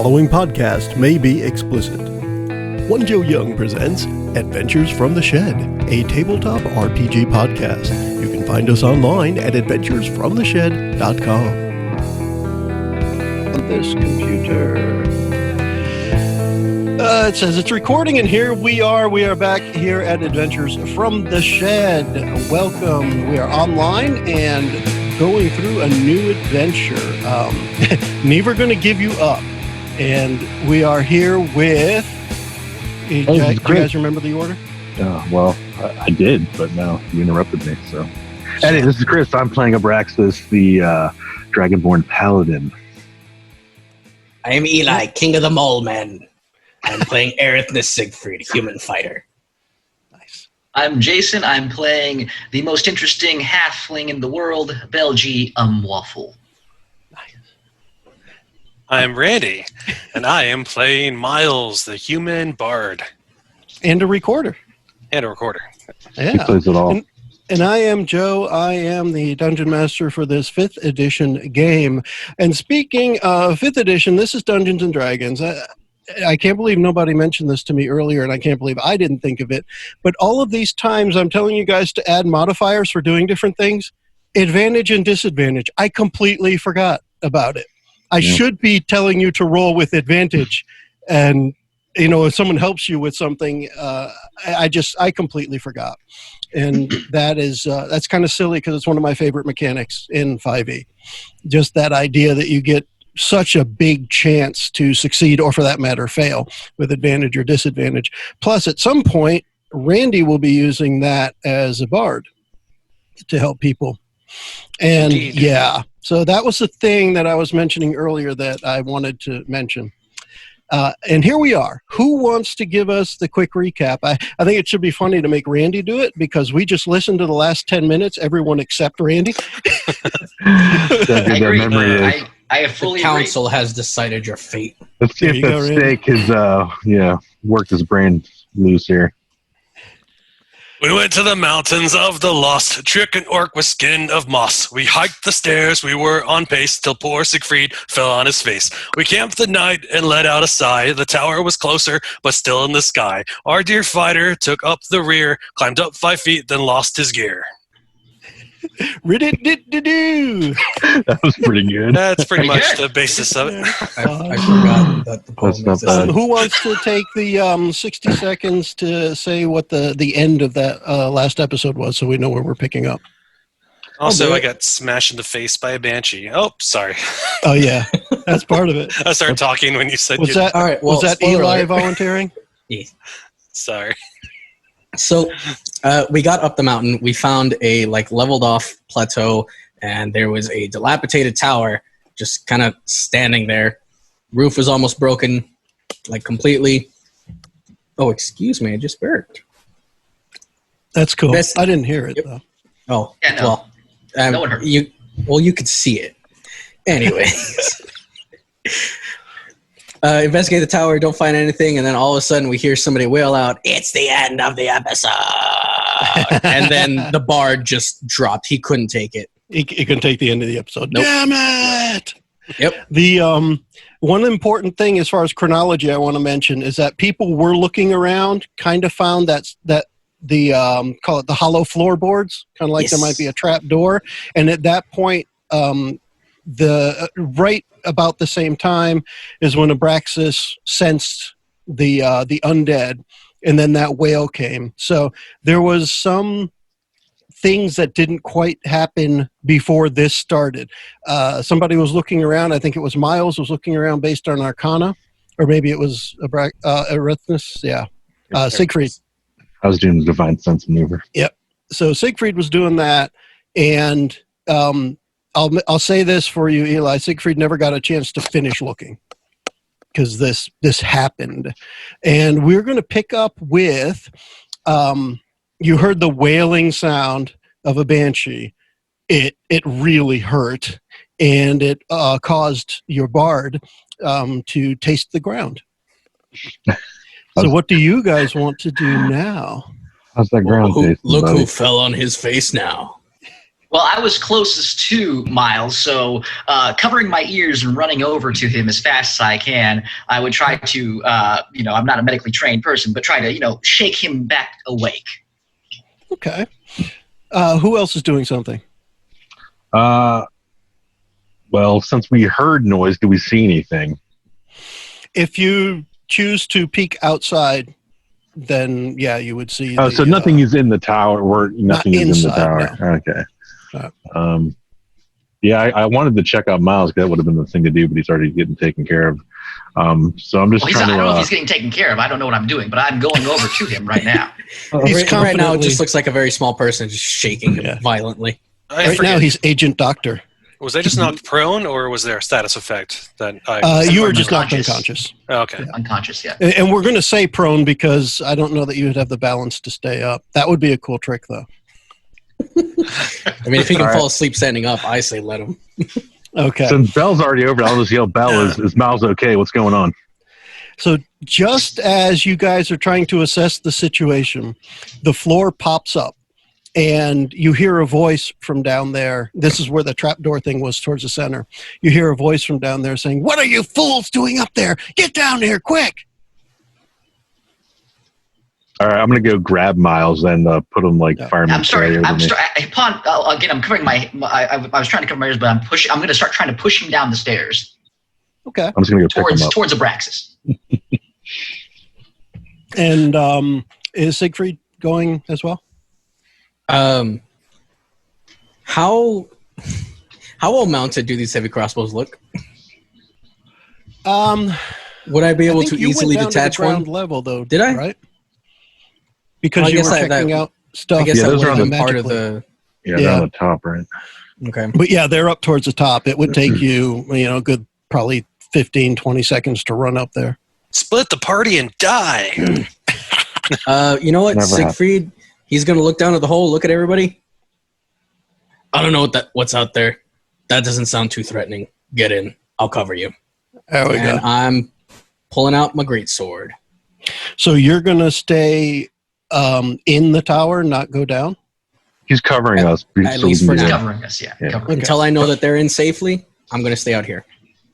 following podcast may be explicit. One Joe Young presents Adventures from the Shed, a tabletop RPG podcast. You can find us online at adventuresfromtheshed.com. On this computer. It says it's recording, and here we are. We are back here at Adventures from the Shed. Welcome. We are online and going through a new adventure. Never going to give you up. And we are here with... you guys remember the order? Well, I did, but no, you interrupted me. So, anyway, this is Chris. I'm playing Abraxas, the Dragonborn Paladin. I am Eli, King of the Mole Men. I'm playing Erithnes Siegfried, Human Fighter. Nice. I'm Jason. I'm playing the most interesting halfling in the world, Belgie Waffle. I'm Randy, and I am playing Miles, the human bard. And a recorder. And a recorder. Yeah. He plays it all. And I am Joe. I am the Dungeon Master for this 5th edition game. And speaking of 5th edition, this is Dungeons & Dragons. I can't believe nobody mentioned this to me earlier, and I can't believe I didn't think of it. But all of these times I'm telling you guys to add modifiers for doing different things, advantage and disadvantage, I completely forgot about it. I should be telling you to roll with advantage, and if someone helps you with something, I completely forgot, and that's kind of silly because it's one of my favorite mechanics in 5e. Just that idea that you get such a big chance to succeed, or for that matter, fail with advantage or disadvantage. Plus, at some point, Randy will be using that as a bard to help people, and Indeed. yeah. So that was the thing that I was mentioning earlier that I wanted to mention. And here we are. Who wants to give us the quick recap? I think it should be funny to make Randy do it because we just listened to the last 10 minutes, everyone except Randy. I agree. I fully The council has decided your fate. Let's see if that steak has worked his brain loose here. We went to the mountains of the lost, trick an orc with skin of moss. We hiked the stairs, we were on pace, till poor Siegfried fell on his face. We camped the night and let out a sigh. The tower was closer, but still in the sky. Our dear fighter took up the rear, climbed up 5 feet, then lost his gear. Rid-it-did-do-do. That was pretty good. That's pretty much the basis of it. I forgot that the poem That's not bad. Who wants to take the 60 seconds to say what the end of that last episode was so we know where we're picking up? Also, I got smashed in the face by a banshee. Oh, sorry. Oh, yeah. That's part of it. I started talking when you said Was that, All right, well, was that spoiler Eli alert. volunteering? Yeah. Sorry. So we got up the mountain. We found a leveled off plateau, and there was a dilapidated tower just kind of standing there. Roof was almost broken, completely. Oh, excuse me, I just burped. That's cool. Best- I didn't hear it, Yep. though. Oh, Yeah, no. well, No one heard. you could see it. Anyways. Investigate the tower, don't find anything, and then all of a sudden we hear somebody wail out, "It's the end of the episode!" And then the bard just dropped. He couldn't take it. He couldn't take the end of the episode. Nope. Damn it! Yep. The one important thing as far as chronology I want to mention is that people were looking around, kind of found that the call it the hollow floorboards, kind of like Yes. there might be a trap door, and at that point, right about the same time is when Abraxas sensed the undead, and then that wail came. So there was some things that didn't quite happen before this started. Somebody was looking around. I think it was Miles was looking around based on Arcana, or maybe it was Erithnes. Yeah, Siegfried. I was doing the Divine Sense maneuver. Yep. So Siegfried was doing that, and I'll say this for you, Eli. Siegfried never got a chance to finish looking because this happened, and we're going to pick up with. You heard the wailing sound of a banshee. It really hurt, and it caused your bard to taste the ground. So what do you guys want to do now? How's that ground taste? Look who fell on his face now. Well, I was closest to Miles, so covering my ears and running over to him as fast as I can, I would try to, I'm not a medically trained person, but try to, shake him back awake. Okay. Who else is doing something? Well, since we heard noise, do we see anything? If you choose to peek outside, then yeah, you would see. So nothing is in the tower, or nothing is in the tower. No. Okay. Yeah, I wanted to check out Miles. That would have been the thing to do, but he's already getting taken care of. So I'm just trying to. I don't know if he's getting taken care of. I don't know what I'm doing, but I'm going over to him right now. Right now, it just looks like a very small person just shaking him violently. Right now, he's Agent Doctor. Was I just knocked prone, or was there a status effect that you were just knocked unconscious. Oh, okay. Yeah, unconscious, yeah. And we're going to say prone because I don't know that you would have the balance to stay up. That would be a cool trick, though. I mean, if he can fall asleep standing up, I say let him. Okay. Since Bell's already over, I'll just yell, Bell, is Miles okay? What's going on? So just as you guys are trying to assess the situation, the floor pops up and you hear a voice from down there. This is where the trapdoor thing was, towards the center. You hear a voice from down there saying, "What are you fools doing up there? Get down here, quick!" All right, I'm going to go grab Miles and put him like fireman. I'm sorry. Again, I'm covering my. I was trying to cover my ears, but I'm going to start trying to push him down the stairs. Okay. I'm just going to go pick him up towards Abraxas. And is Siegfried going as well? How well mounted do these heavy crossbows look? Would I be able to easily detach to the ground one? Level though, did I? Right? Because you were checking out stuff. I guess that those would are have been part of the. Yeah, they're on the top, right? Okay. But yeah, they're up towards the top. It would take you, a good probably 15, 20 seconds to run up there. Split the party and die. You know what, Never Siegfried? He's gonna look down at the hole, look at everybody. I don't know what's out there. That doesn't sound too threatening. Get in. I'll cover you. There we go. I'm pulling out my greatsword. So you're gonna stay in the tower, not go down? He's covering us. At least for now. Covering us, yeah. Covering Until I know that they're in safely, I'm going to stay out here.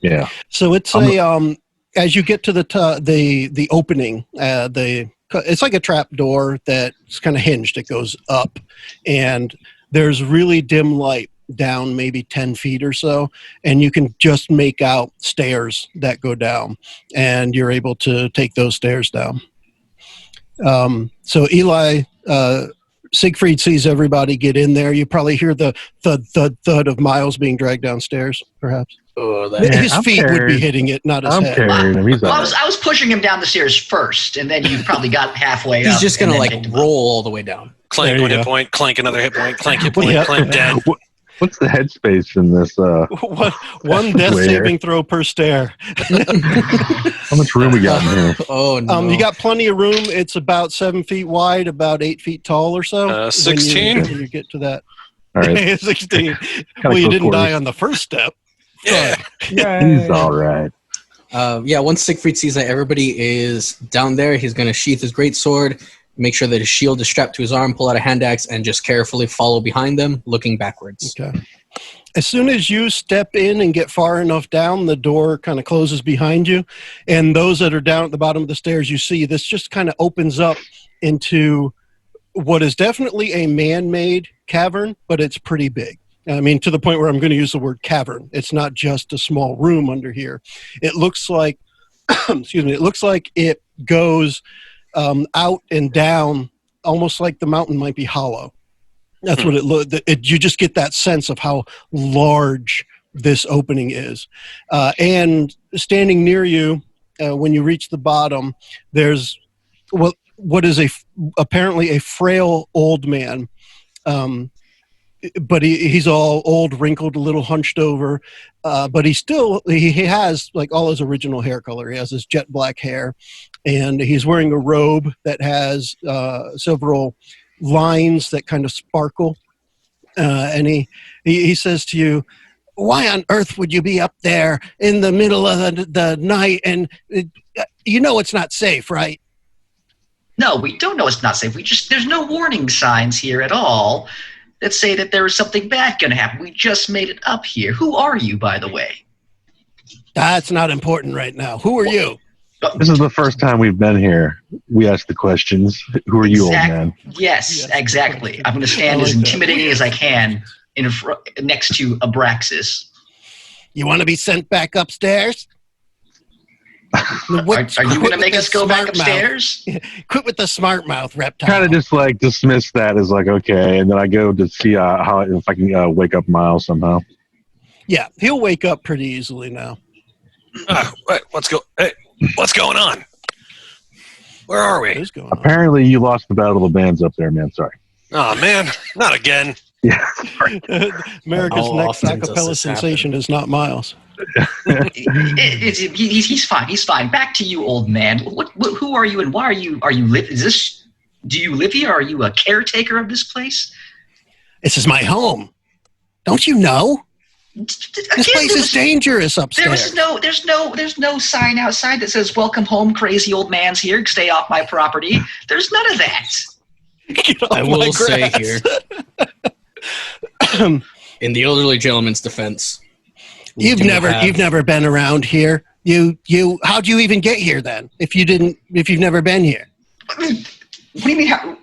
Yeah. So it's as you get to the opening, it's like a trap door that's kind of hinged. It goes up, and there's really dim light down maybe 10 feet or so, and you can just make out stairs that go down, and you're able to take those stairs down. So Eli, Siegfried sees everybody get in there. You probably hear the thud of Miles being dragged downstairs, perhaps. Oh, His feet would be hitting it, not his head. I was pushing him down the stairs first, and then you probably got halfay up. He's just going to roll all the way down. Clank one hit point, clank another hit point, clank hit point, clank dead. What's the headspace in this? One death saving throw per stair. How much room we got in here? Oh, no. You got plenty of room. It's about 7 feet wide, about 8 feet tall or so. 16? When you get to that. All right. 16. Well, you didn't die on the first step. Yeah. He's all right. Once Siegfried sees that everybody is down there, he's going to sheath his greatsword, make sure that his shield is strapped to his arm, pull out a hand axe, and just carefully follow behind them, looking backwards. Okay. As soon as you step in and get far enough down, the door kind of closes behind you. And those that are down at the bottom of the stairs, you see this just kind of opens up into what is definitely a man-made cavern, but it's pretty big. I mean, to the point where I'm going to use the word cavern. It's not just a small room under here. It looks like, it looks like it goes out and down, almost like the mountain might be hollow. That's what it looks. You just get that sense of how large this opening is. And standing near you, when you reach the bottom, there's what is apparently a frail old man. But he's all old, wrinkled, a little hunched over. But he has like all his original hair color. He has his jet black hair, and he's wearing a robe that has several lines that kind of sparkle. And he says to you, "Why on earth would you be up there in the middle of the night? And it's not safe, right?" No, we don't know it's not safe. There's no warning signs here at all. that say that there is something bad going to happen. We just made it up here. Who are you, by the way? That's not important right now. Who are you? This is the first time we've been here. We ask the questions. Who are you, old man? Yes, exactly. I'm going to stand as intimidating as I can next to Abraxas. You want to be sent back upstairs? Are you going to make us go back upstairs? Quit with the smart mouth, reptile. Kind of just like dismiss that as like, okay, and then I go to see if I can wake up Miles somehow. Yeah, he'll wake up pretty easily now. Wait, what's going on? Where are we? What is going on? Apparently, you lost the battle of the bands up there, man. Sorry. Oh man, not again. Yeah. America's How next often does acapella this happen? sensation is not Miles. He's fine. He's fine. Back to you, old man. Who are you and why are you? Do you live here? Are you a caretaker of this place? This is my home. Don't you know? This place is dangerous upstairs. There's no sign outside that says "Welcome home, crazy old man's here. Stay off my property." There's none of that. I will say here, in the elderly gentleman's defense, You've never been around here. How'd you even get here then? If you've never been here. What do you mean?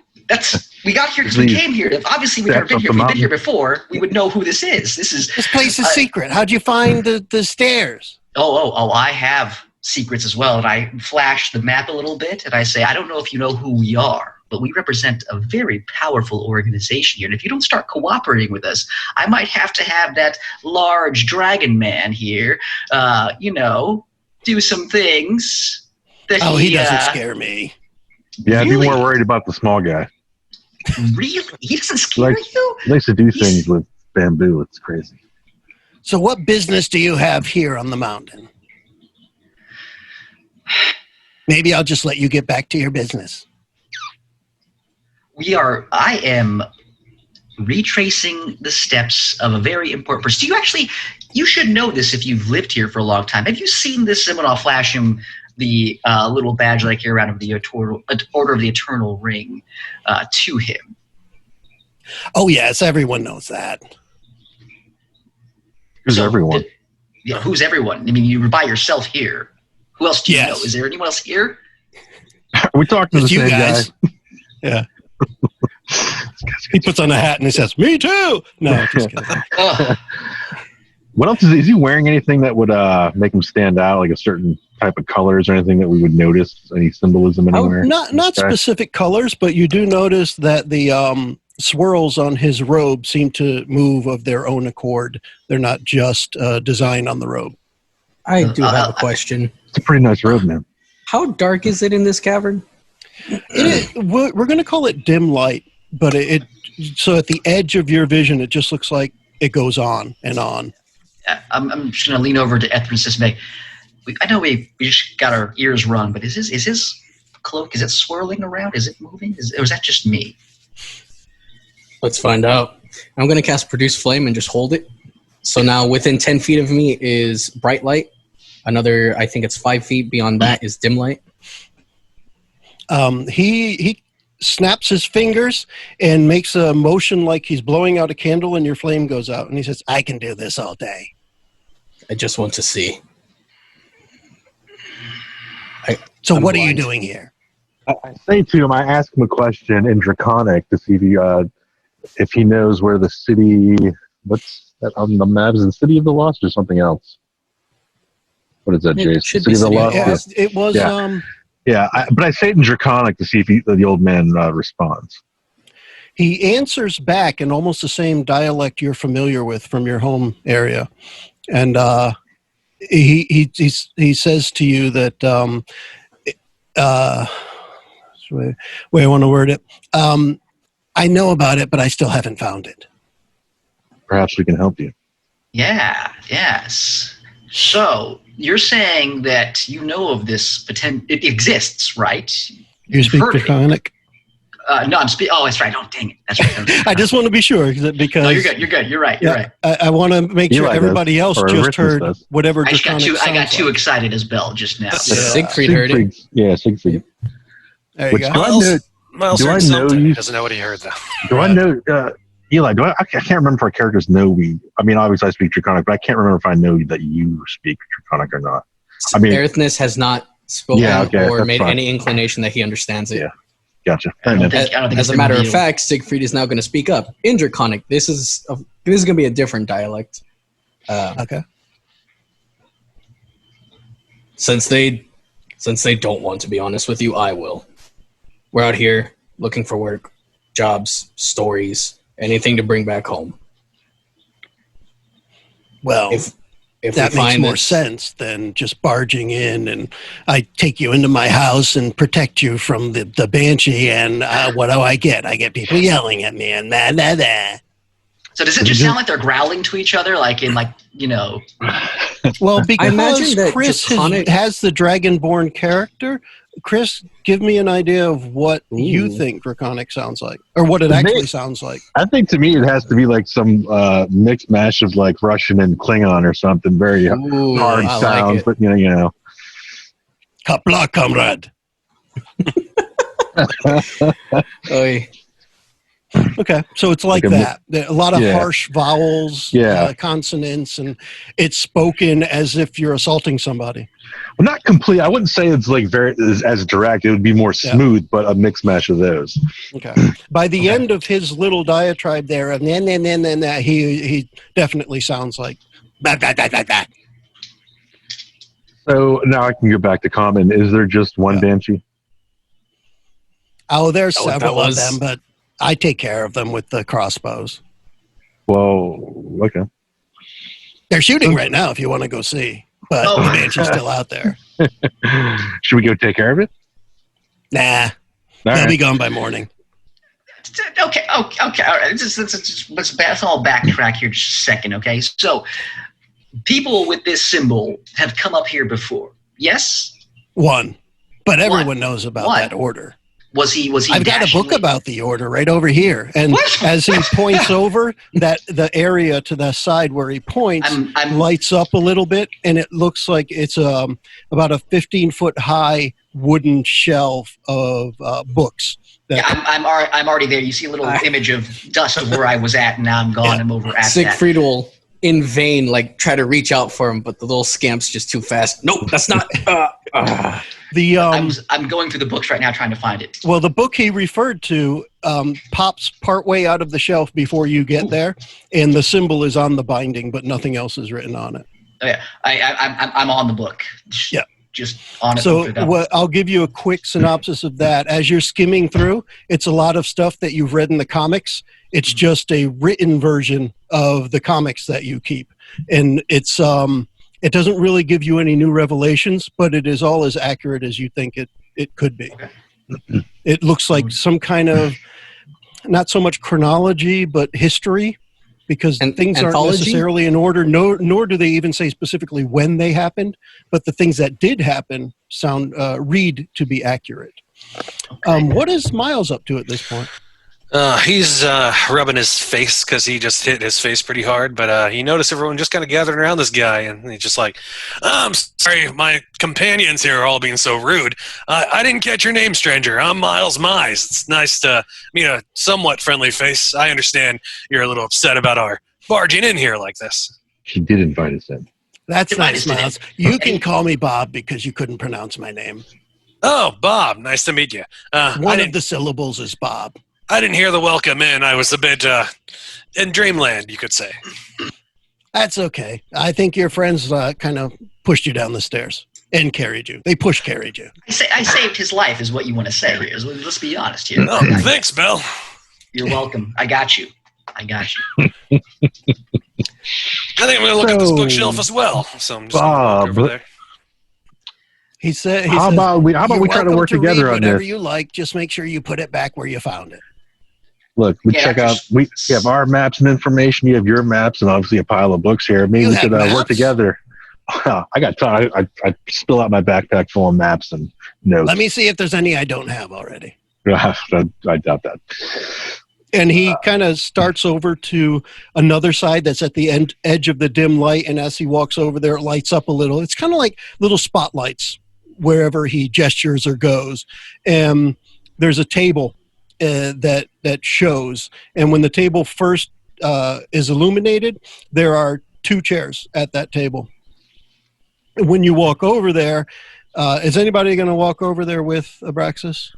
We got here because we came here. Obviously, we've never been here. If we've been here before, we would know who this is. This place is secret. How'd you find the stairs? Oh! I have secrets as well, and I flash the map a little bit, and I say, I don't know if you know who we are, but we represent a very powerful organization here. And if you don't start cooperating with us, I might have to have that large dragon man here, do some things. He doesn't scare me. Yeah, I'd be more worried about the small guy. Really? He doesn't scare you? He likes to do things with bamboo. It's crazy. So what business do you have here on the mountain? Maybe I'll just let you get back to your business. I am retracing the steps of a very important person. You should know this if you've lived here for a long time. Have you seen this? And I'll flash him the little badge like here around of the Order of the Eternal Ring to him. Oh, yes, everyone knows that. Who's everyone? Who's everyone? I mean, you were by yourself here. Who else do you know? Yes. Is there anyone else here? We talked to the It's you same guys. guy. Yeah. He puts on a hat and he says, "Me too." No, just kidding. What else is he wearing? Anything that would make him stand out, like a certain type of colors or anything that we would notice? Any symbolism anywhere? Not specific colors, but you do notice that the swirls on his robe seem to move of their own accord. They're not just designed on the robe. I do have a question. It's a pretty nice robe, man. How dark is it in this cavern? We're going to call it dim light, but so at the edge of your vision, it just looks like it goes on and on. I'm just going to lean over to Ethrin and say, I know we just got our ears rung, but is his cloak, is it swirling around? Is it moving? Or is that just me? Let's find out. I'm going to cast Produce Flame and just hold it. So now within 10 feet of me is bright light. Another, I think it's 5 feet beyond that is dim light. He snaps his fingers and makes a motion like he's blowing out a candle, and your flame goes out. And he says, "I can do this all day." I just want to see. So I'm what are you blind. doing here? I say to him, I ask him a question in Draconic to see if he knows where the city. What's that on the map? Is it City of the Lost or something else? What is that, It Jason? should be City of the City of Lost. the Yeah, it was. Yeah. Yeah, but I say it in Draconic to see if the old man responds. He answers back in almost the same dialect you're familiar with from your home area, and he says to you that way I want to word it. I know about it, but I still haven't found it. Perhaps we can help you. Yeah, yes. So you're saying that you know of this potential, it exists, right? You speak Heard it. Draconic? No, I'm speaking. Oh, that's right. Oh, dang it. That's right. I just want to be sure because No, you're good. You're good. You're right. You're right. I want to make sure Eli does, everybody else or just Aristus heard does. whatever I Draconic got sounds too like. excited as Bell just now. Siegfried heard it. Yeah, Siegfried. There you Which go. do I know? Miles Do I heard know something. you- He doesn't know what he heard though. Do I know? Eli, I can't remember if our characters know I mean, obviously I speak Draconic, but I can't remember if I know that you speak Draconic or not. I mean, Aerithnes has not spoken or that's made fine. any inclination that he understands it. Yeah. Gotcha. I don't think As it's a been matter of revealed. fact, Siegfried is now going to speak up in Draconic. This is going to be a different dialect. Okay. Since they don't want to be honest with you, I will. We're out here looking for work, jobs, stories, anything to bring back home. Well, If that we makes find more it- sense than just barging in and I take you into my house and protect you from the banshee. And what do I get? I get people yelling at me and that. So does it just sound like they're growling to each other, like in Well, because imagine that Chris Draconic- has the Dragonborn character. Chris, give me an idea of what you Ooh. think Draconic sounds like, or what it actually sounds like. I think to me it has to be like some mixed mash of like Russian and Klingon or something. Very Ooh, hard I sounds, like it. but you know. Kapla, comrade. Oy. Okay, so it's like Like a that. There are a lot of Yeah. harsh vowels, consonants, and it's spoken as if you're assaulting somebody. Well, not complete. I wouldn't say it's like very as direct. It would be more smooth, but a mixed mash of those. Okay. By the end of his little diatribe there, and then he definitely sounds like bah, bah, bah, bah, bah. So now I can go back to common. Is there just one banshee? Oh, there's That what several that of was? them, but I take care of them with the crossbows. Well, okay. They're shooting right now if you want to go see. But Oh. the banshee's still out there. Should we go take care of it? Nah, All they'll right. be gone by morning. Okay. All right. Let's all backtrack here just a second, okay? So, people with this symbol have come up here before. Yes? One. But everyone One. knows about One. that order. Was he? I've got a book dashingly- about the order right over here. And What? as he points over, that the area to the side where he points I'm lights up a little bit, and it looks like it's about a 15-foot high wooden shelf of books. Yeah, I'm already there. You see a little image of dust of where I was at, and now I'm gone. Yeah. I'm over at that. Siegfried will, in vain, like try to reach out for him, but the little scamp's just too fast. Nope, that's not. The I'm going through the books right now trying to find it. well, the book he referred to pops partway out of the shelf before you get there, and the symbol is on the binding, but nothing else is written on it. Oh, yeah, I'm on the book. Yeah. Just on it. So I'll give you a quick synopsis of that. As you're skimming through, it's a lot of stuff that you've read in the comics. It's just a written version of the comics that you keep. And it's it doesn't really give you any new revelations, but it is all as accurate as you think it could be. Okay. It looks like some kind of, not so much chronology, but history, because things aren't anthology? necessarily in order, nor do they even say specifically when they happened, but the things that did happen read to be accurate. What is Miles up to at this point? He's rubbing his face because he just hit his face pretty hard, but he noticed everyone just kind of gathered around this guy, and he's just like, I'm sorry, my companions here are all being so rude. I didn't catch your name, stranger. I'm Miles Mize. It's nice to meet a somewhat friendly face. I understand you're a little upset about our barging in here like this. He did invite us in. That's Good nice, night, Miles. You can call me Bob because you couldn't pronounce my name. Oh, Bob, nice to meet you. One of the syllables is Bob. I didn't hear the welcome in. I was a bit in dreamland, you could say. That's okay. I think your friends kind of pushed you down the stairs and carried you. They carried you. I saved his life, is what you want to say here. Let's be honest here. Oh, thanks, Bill. You're welcome. I got you. I think I'm going to look at this bookshelf as well. So I'm just going to Bob, walk over there. He said, How about we try to work together on whatever this? you like. Just make sure you put it back where you found it. Look, we Yeah, check out. We have our maps and information. You have your maps, and obviously a pile of books here. Maybe You we have could maps? work together. I got time. I spill out my backpack full of maps and notes. Let me see if there's any I don't have already. I doubt that. And he kind of starts over to another side that's at the edge of the dim light. And as he walks over there, it lights up a little. It's kind of like little spotlights wherever he gestures or goes. And there's a table that shows. And when the table first is illuminated, there are 2 chairs at that table. When you walk over there, is anybody going to walk over there with Abraxas?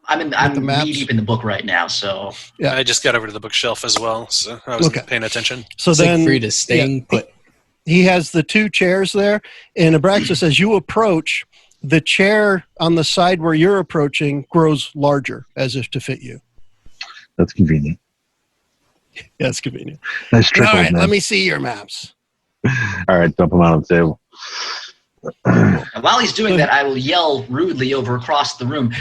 I'm knee deep in the book right now, so I just got over to the bookshelf as well, so I wasn't paying attention. So then Siegfried is staying put. He has the 2 chairs there, and Abraxas, as you approach, the chair on the side where you're approaching grows larger, as if to fit you. That's convenient. Yeah, that's convenient. Nice trickles, All right, man. let me see your maps. All right, dump them out on the table. and while he's doing that, I will yell rudely over across the room.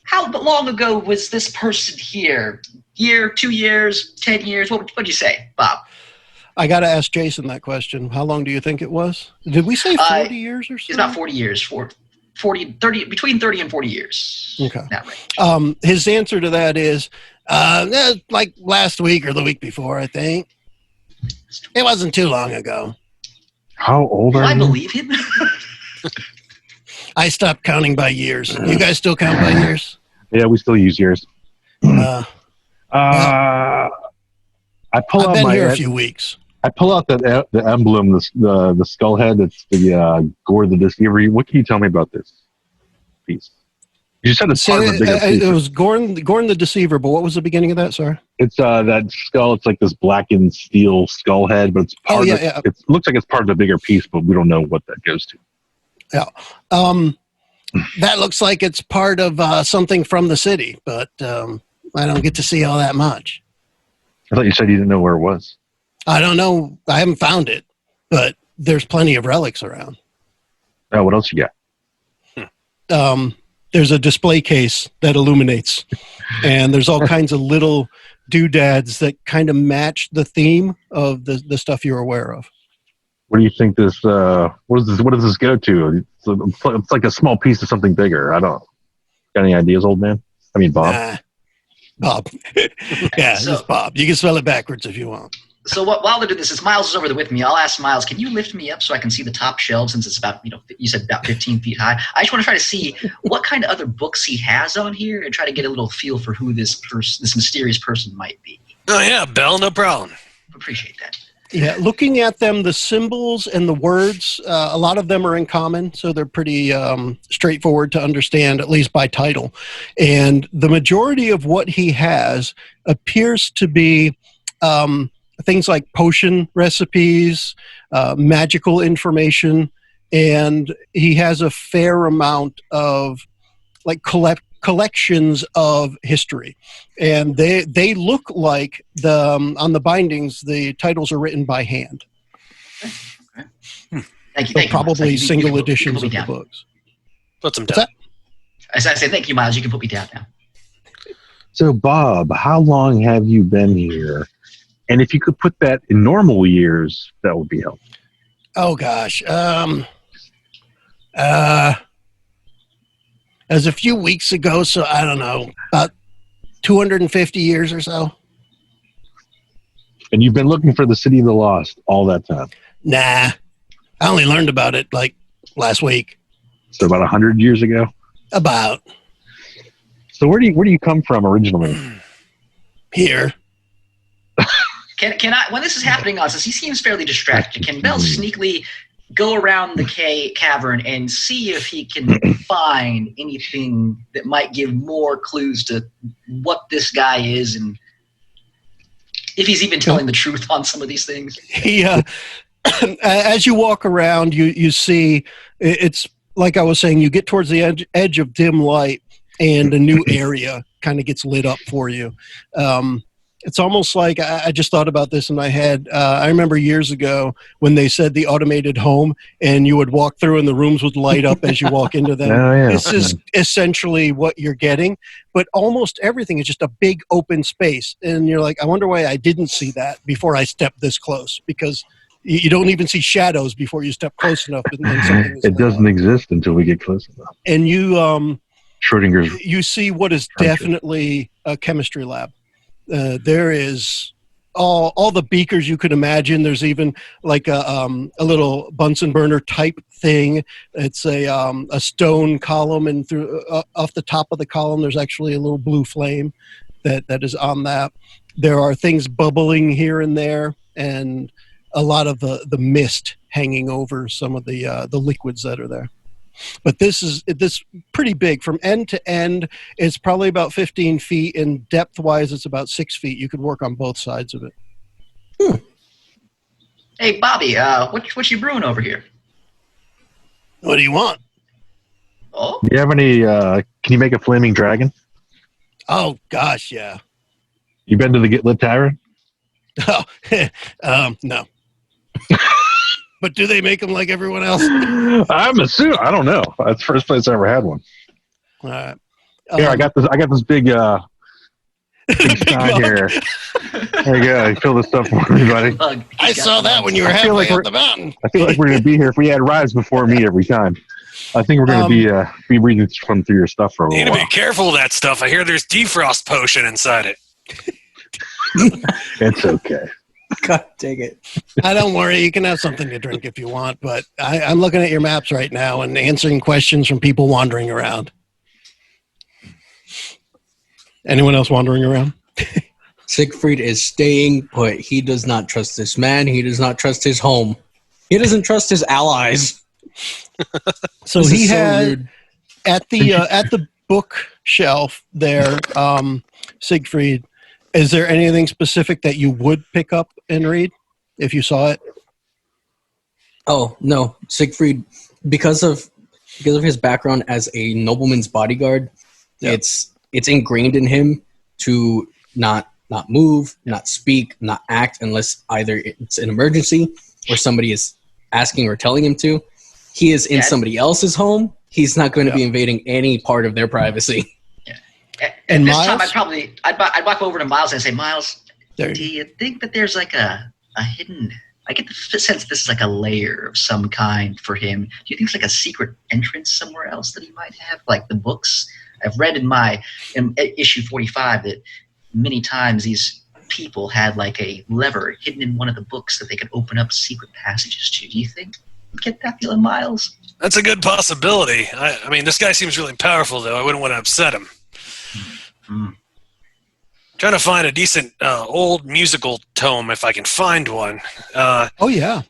How long ago was this person here? Year, 2 years, 10 years? What'd you say, Bob? I got to ask Jason that question. How long do you think it was? Did we say 40 years or so? It's about 40 years. 30, between 30 and 40 years. Okay. That range. His answer to that is like last week or the week before, I think. It wasn't too long ago. How old Do are I you? believe him? I stopped counting by years. You guys still count by years? Yeah, we still use yours. Well, I pull I've out been my. here a few weeks. I pull out the emblem, the skull head. It's the Gore the Deceiver. What can you tell me about this piece? You said it's part of a bigger piece. It was Gorn the Deceiver, but what was the beginning of that? Sorry. It's that skull. It's like this blackened steel skull head, but it's part of. Yeah. It looks like it's part of a bigger piece, but we don't know what that goes to. Yeah. That looks like it's part of something from the city, but I don't get to see all that much. I thought you said you didn't know where it was. I don't know. I haven't found it, but there's plenty of relics around. Oh, what else you got? There's a display case that illuminates, and there's all kinds of little doodads that kind of match the theme of the stuff you're aware of. What do you think this? What does this go to? It's like a small piece of something bigger. I don't. Got any ideas, old man? I mean, Bob. Bob. Yeah, it's Bob. You can spell it backwards if you want. So while they're doing this, since Miles is over there with me, I'll ask Miles, can you lift me up so I can see the top shelf since it's about, you said about 15 feet high. I just want to try to see what kind of other books he has on here and try to get a little feel for who this mysterious person might be. Oh, yeah, Bell, no problem. Appreciate that. Yeah, looking at them, the symbols and the words, a lot of them are in common, so they're pretty straightforward to understand, at least by title. And the majority of what he has appears to be things like potion recipes, magical information, and he has a fair amount of like collections of history, and they look like on the bindings the titles are written by hand. Okay. Thank you. So probably single editions of the books. Put them down. As I say, thank you, Miles. You can put me down now. So, Bob, how long have you been here? And if you could put that in normal years, that would be helpful. Oh gosh, as a few weeks ago, so I don't know, about 250 years or so. And you've been looking for the City of the Lost all that time? Nah, I only learned about it like last week. So about 100 years ago? About. So where do you come from originally? Here. Can I, when this is happening, since he seems fairly distracted, can Bell sneakily go around the cavern and see if he can find anything that might give more clues to what this guy is and if he's even telling the truth on some of these things? Yeah. As you walk around, you see, it's like I was saying, you get towards the edge of dim light and a new area kind of gets lit up for you. It's almost like I just thought about this in my head. I remember years ago when they said the automated home and you would walk through and the rooms would light up as you walk into them. Oh, yeah. This is essentially what you're getting, but almost everything is just a big open space. And you're like, I wonder why I didn't see that before I stepped this close, because you don't even see shadows before you step close enough. And it doesn't exist until we get close enough. And you see what is country. definitely a chemistry lab. There is all the beakers you could imagine. There's even like a little Bunsen burner type thing. It's a stone column, and through off the top of the column, there's actually a little blue flame that is on that. There are things bubbling here and there, and a lot of the mist hanging over some of the liquids that are there. But this is pretty big from end to end. It's probably about 15 feet, and depth-wise, it's about 6 feet. You could work on both sides of it. Hey, Bobby, what you brewing over here? What do you want? Oh, Do you have any? Can you make a flaming dragon? Oh gosh, yeah. You been to the Get Lit Tavern? Oh, no. But do they make them like everyone else? I'm assuming. I don't know. That's the first place I ever had one. All right. Here, I got this big big stein mug. here. There you go. Fill this stuff for everybody. I saw that when you were I feel halfway like up the mountain. I feel like we're gonna be here if we had rides before me every time. I think we're gonna be reading from through your stuff for a You little need to while. be careful with that stuff. I hear there's defrost potion inside it. It's okay. God dang it. Don't worry. You can have something to drink if you want, but I'm looking at your maps right now and answering questions from people wandering around. Anyone else wandering around? Siegfried is staying put. He does not trust this man. He does not trust his home. He doesn't trust his allies. So This he is so had rude. at the bookshelf there, Siegfried. Is there anything specific that you would pick up and read if you saw it? Oh no, Siegfried, because of his background as a nobleman's bodyguard, Yep. it's ingrained in him to not move, not speak, not act unless either it's an emergency or somebody is asking or telling him to. He is in somebody else's home. He's not going to be invading any part of their privacy. And this Miles? time I'd walk over to Miles and say, Miles, There. do you think that there's like a hidden? I get the sense this is like a layer of some kind for him. Do you think it's like a secret entrance somewhere else that he might have, like the books? I've read in issue 45 that many times these people had like a lever hidden in one of the books that they could open up secret passages to. Do you think you get that feeling, Miles? That's a good possibility. I mean, this guy seems really powerful, though. I wouldn't want to upset him. Trying to find a decent old musical tome if I can find one. Oh yeah.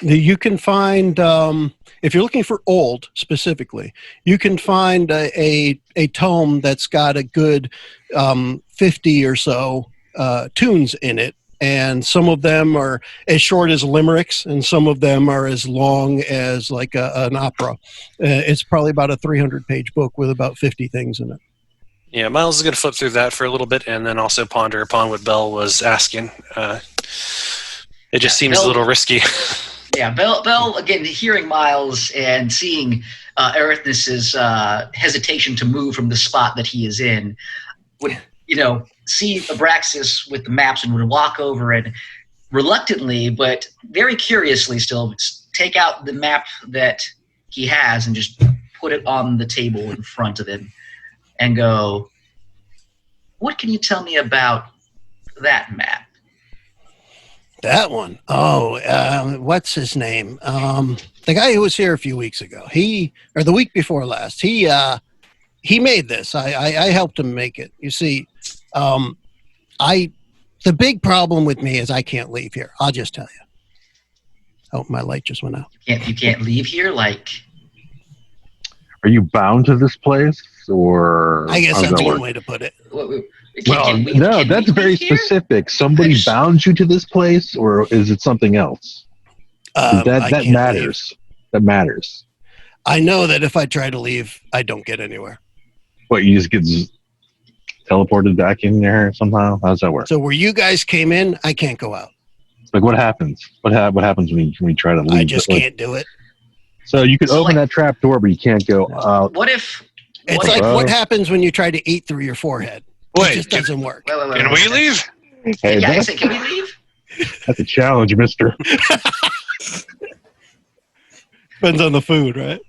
You can find if you're looking for old specifically, you can find a tome that's got a good 50 or so tunes in it, and some of them are as short as limericks, and some of them are as long as like an opera. It's probably about a 300-page book with about 50 things in it. Yeah, Miles is going to flip through that for a little bit and then also ponder upon what Belle was asking. It just seems a little risky. Yeah, Belle, again, hearing Miles and seeing Erithnis's hesitation to move from the spot that he is in, would, see Abraxas with the maps and would walk over and reluctantly, but very curiously still, take out the map that he has and just put it on the table in front of him and go, what can you tell me about that map? That one. Oh, what's his name? The guy who was here a few weeks ago. Or the week before last. He made this. I helped him make it. You see, the big problem with me is I can't leave here. I'll just tell you. Oh, my light just went out. You can't leave here? Like, Are you bound to this place, or I guess how's that's that one work? way to put it. No, that's very specific. Somebody bound you to this place, or is it something else? I That can't matters. That matters. I know that if I try to leave, I don't get anywhere. What, you just get teleported back in there somehow? How does that work? So where you guys came in, I can't go out. Like, what happens? What happens when you try to leave? I just can't do it. So you could open that trap door, but you can't go out. What if... It's like what happens when you try to eat through your forehead. Wait, it just doesn't work. Wait, Can we leave? Hey, Yeah, I said, can we leave? that's a challenge, mister. Depends on the food, right?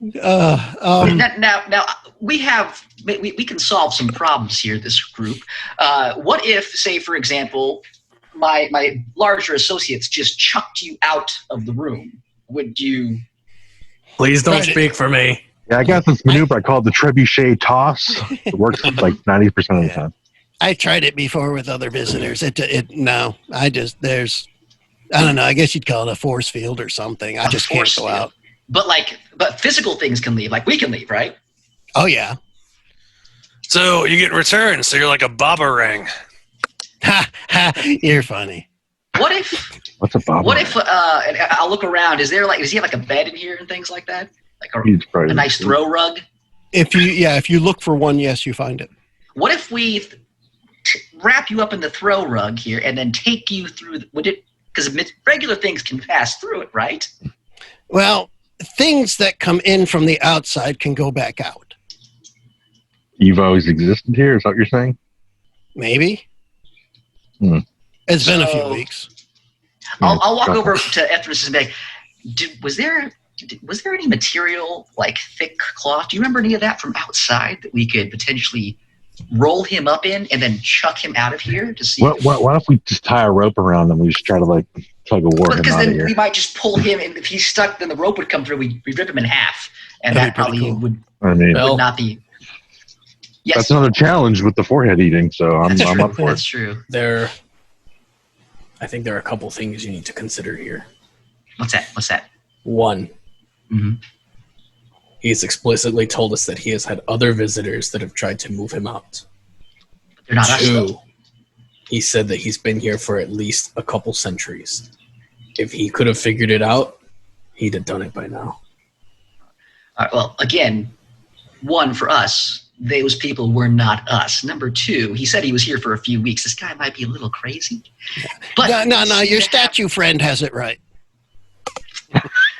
Now, we can solve some problems here, this group. What if, say, for example, my larger associates just chucked you out of the room? Would you? Please don't speak for me. Yeah, I got this maneuver I call the trebuchet toss. It works like 90% of the time. I tried it before with other visitors. I don't know. I guess you'd call it a force field or something. I just can't go out. But physical things can leave. Like we can leave, right? Oh yeah. So you get returns. So you're like a bobberang. Ha ha! You're funny. What if? What's a bobberang? What if? And I'll look around. Does he have like a bed in here and things like that? Like a nice throw rug? If you look for one, yes, you find it. What if we wrap you up in the throw rug here and then take you through? Would it? Because regular things can pass through it, right? Well, things that come in from the outside can go back out. You've always existed here? Is that what you're saying? Maybe. It's been a few weeks. I'll walk over to Ethris and be like, was there any material like thick cloth? Do you remember any of that from outside that we could potentially roll him up in and then chuck him out of here to see? What if we just tie a rope around him? We just try to like tug a war him out of here. Because then we might just pull him, and if he's stuck, then the rope would come through. We rip him in half, and that probably would not be. Yes, that's another challenge with the forehead eating. So I'm up for it. That's true. I think there are a couple things you need to consider here. What's that? One. Mm-hmm. He's explicitly told us that he has had other visitors that have tried to move him out. But they're not us, Two, though. he said that he's been here for at least a couple centuries. If he could have figured it out, he'd have done it by now. Well, again, one, for us, those people were not us. Number two, he said he was here for a few weeks. This guy might be a little crazy. But No, your statue friend has it right.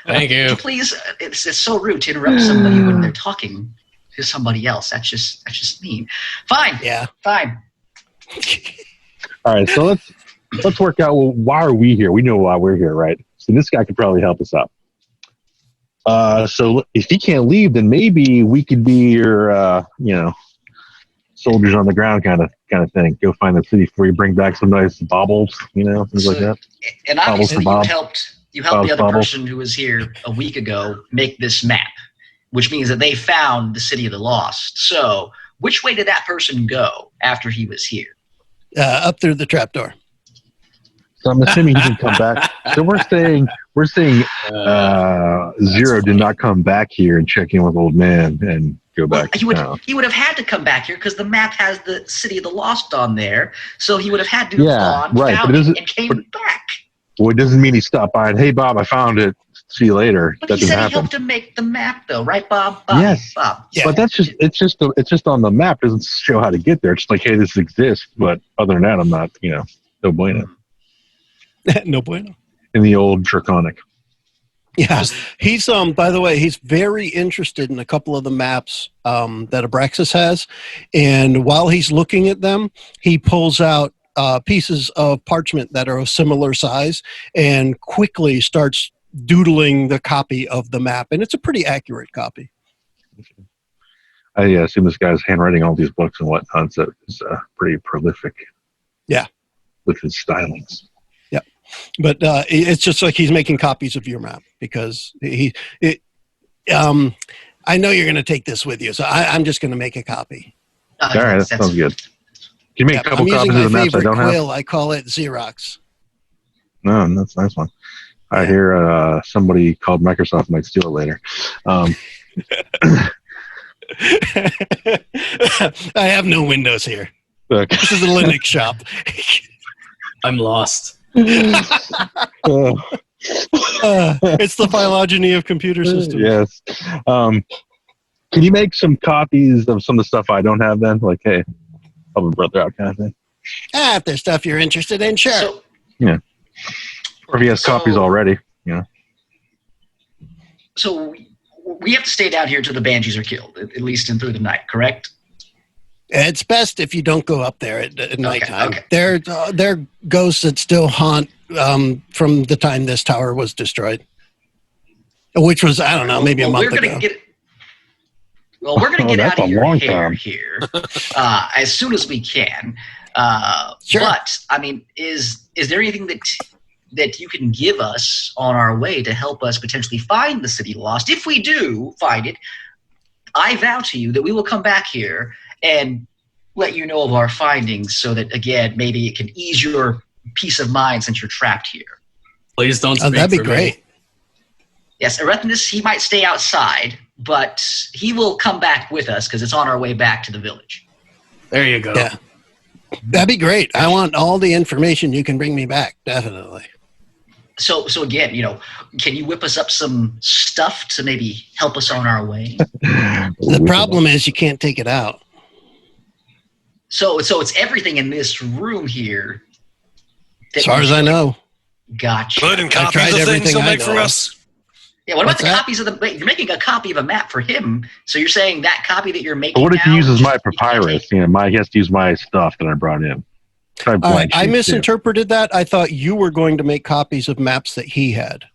Thank you. Please, it's so rude to interrupt somebody when they're talking to somebody else. That's just mean. Fine. Yeah. Fine. All right, so let's work out. Well, why are we here? We know why we're here, right? So this guy could probably help us out. So if he can't leave, then maybe we could be your, soldiers on the ground kind of thing. Go find the city before you bring back some nice baubles, things like that. And obviously Bob. you helped the other Bobbles. person who was here a week ago make this map, which means that they found the City of the Lost. So which way did that person go after he was here? Up through the trapdoor. So I'm assuming he can come back. So we're saying Zero did not come back here and check in with old man and go back. He would have had to come back here because the map has the City of the Lost on there. So he would have had to have gone, found it, and came back. Well, it doesn't mean he stopped by and, hey, Bob, I found it. See you later. But that he said happen. he helped him make the map, though, right, Bob? Yes. Bob. Yeah. But it's just on the map. It doesn't show how to get there. It's like, hey, this exists. But other than that, I'm not, no bueno. No bueno. In the old Draconic. Yeah. He's by the way, he's very interested in a couple of the maps that Abraxas has. And while he's looking at them, he pulls out pieces of parchment that are of similar size and quickly starts doodling the copy of the map. And it's a pretty accurate copy. I assume this guy's handwriting all these books and whatnot, so it's pretty prolific. Yeah. With his stylings. Yeah. But it's just like he's making copies of your map because I know you're going to take this with you, so I'm just going to make a copy. All right, that sounds good. Can you make a couple I'm copies using of the my maps I favorite don't quill. have? I call it Xerox. No, that's a nice one. I hear somebody called Microsoft might steal it later. I have no windows here. Okay. This is a Linux shop. I'm lost. It's the phylogeny of computer systems. Yes. Can you make some copies of some of the stuff I don't have then? Like, hey, help a brother out kind of thing. If there's stuff you're interested in, sure. So, yeah. Or if he has copies already, So we have to stay down here till the banshees are killed, at least in through the night, correct? It's best if you don't go up there at nighttime. Okay. They're ghosts that still haunt from the time this tower was destroyed, which was, I don't know, maybe a month ago. Well, we're going to get that's out of a your long hair time. here as soon as we can. Sure. But I mean, is there anything that you can give us on our way to help us potentially find the city lost? If we do find it, I vow to you that we will come back here and let you know of our findings, so that again, maybe it can ease your peace of mind since you're trapped here. Please don't speak That'd be for great. me. Yes, Erethnus, he might stay outside, but he will come back with us because it's on our way back to the village. There you go. Yeah. That'd be great. I want all the information you can bring me back. Definitely. So again, can you whip us up some stuff to maybe help us on our way? The problem is you can't take it out. So it's everything in this room here. As far as I know. Gotcha. Good, and tried copies of things everything he'll I make know for of. us. Yeah, what about What's the that? copies of the? Wait, you're making a copy of a map for him. So you're saying that copy that you're making. What if he now, uses my you can't papyrus? take? He has to use my stuff that I brought in. Try All right. blank I sheets, too. misinterpreted that. I thought you were going to make copies of maps that he had.